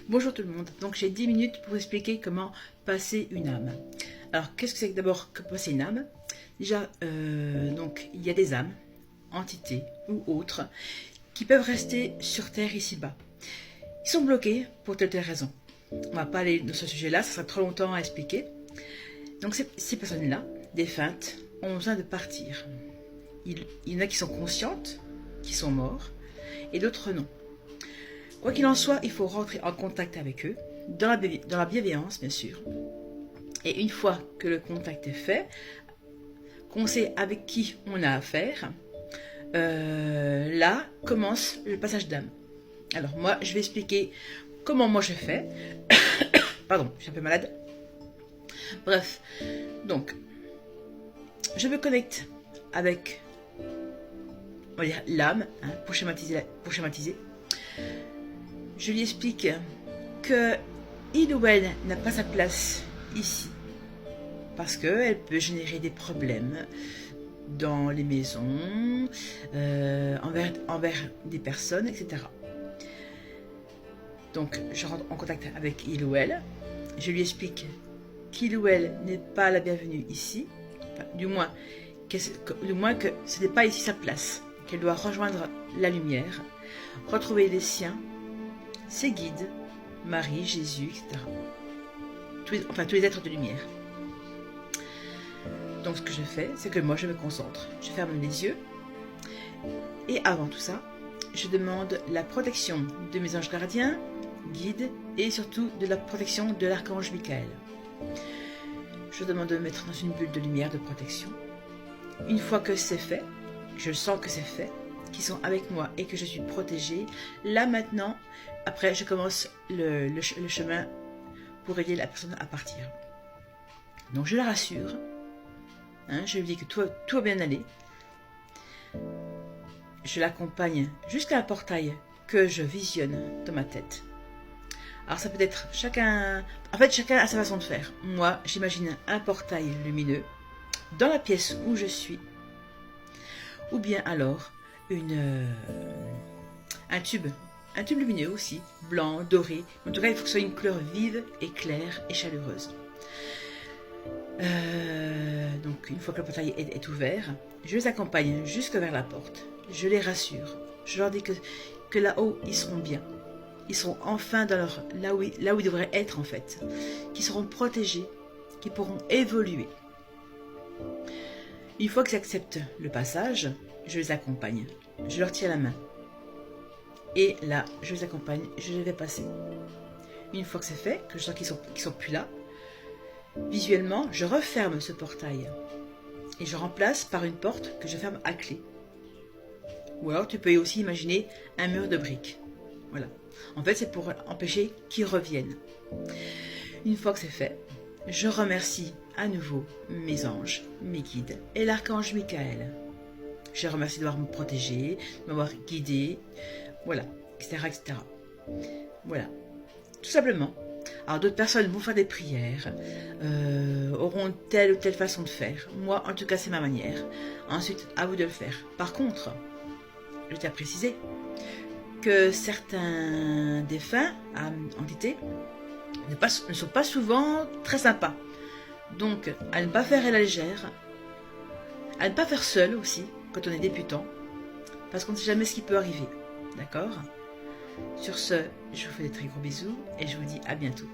Bonjour tout le monde, donc j'ai 10 minutes pour vous expliquer comment passer une âme. Alors qu'est-ce que c'est que d'abord que passer une âme? Déjà, donc il y a des âmes, entités ou autres, qui peuvent rester sur Terre ici-bas. Ils sont bloqués pour telle raison. On va pas aller dans ce sujet-là, ça sera trop longtemps à expliquer. Donc ces personnes-là, défuntes, ont besoin de partir. Il y en a qui sont conscientes, qui sont morts, et d'autres non. Quoi qu'il en soit, il faut rentrer en contact avec eux, dans la bienveillance bien sûr. Et une fois que le contact est fait, qu'on sait avec qui on a affaire, là commence le passage d'âme. Alors moi, je vais expliquer comment moi je fais. Pardon, je suis un peu malade. Bref, donc, je me connecte avec, on va dire, l'âme, hein, pour schématiser. Je lui explique que il ou elle n'a pas sa place ici parce qu'elle peut générer des problèmes dans les maisons, envers des personnes, etc. Donc je rentre en contact avec il ou elle, je lui explique qu'il ou elle n'est pas la bienvenue ici, enfin, du moins que ce n'est pas ici sa place, qu'elle doit rejoindre la lumière, retrouver les siens, ses guides, Marie, Jésus, etc. Tous les êtres de lumière. Donc ce que je fais, c'est que moi je me concentre. Je ferme les yeux. Et avant tout ça, je demande la protection de mes anges gardiens, guides, et surtout de la protection de l'archange Michael. Je demande de me mettre dans une bulle de lumière de protection. Une fois que c'est fait, je sens que c'est fait, qu'ils sont avec moi et que je suis protégée, là maintenant, après je commence le chemin pour aider la personne à partir. Donc je la rassure, hein, je lui dis que tout va bien aller. Je l'accompagne jusqu'à un portail que je visionne dans ma tête. Alors ça peut être chacun a sa façon de faire. Moi j'imagine un portail lumineux dans la pièce où je suis, ou bien alors un tube lumineux aussi, blanc, doré. En tout cas, il faut que ce soit une couleur vive et claire et chaleureuse. Donc, une fois que le portail est ouvert, je les accompagne jusque vers la porte. Je les rassure. Je leur dis que là-haut, ils seront bien. Ils seront enfin là où ils devraient être en fait. Qu'ils seront protégés, qu'ils pourront évoluer. Une fois qu'ils acceptent le passage, je les accompagne. Je leur tiens la main. Et là, je les accompagne, je les vais passer. Une fois que c'est fait, que je sens qu'ils sont plus là, visuellement, je referme ce portail. Et je remplace par une porte que je ferme à clé. Ou alors, tu peux aussi imaginer un mur de briques. Voilà. En fait, c'est pour empêcher qu'ils reviennent. Une fois que c'est fait, je remercie à nouveau mes anges, mes guides et l'archange Michael. Je les remercie d'avoir me protégé, de m'avoir guidé, voilà, etc., etc. Voilà, tout simplement. Alors d'autres personnes vont faire des prières, auront telle ou telle façon de faire. Moi, en tout cas, c'est ma manière. Ensuite, à vous de le faire. Par contre, je tiens à préciser que certains défunts, entités, ne sont pas souvent très sympas. Donc, à ne pas faire à la légère, à ne pas faire seul aussi, quand on est débutant, parce qu'on ne sait jamais ce qui peut arriver. D'accord? Sur ce, je vous fais des très gros bisous et je vous dis à bientôt.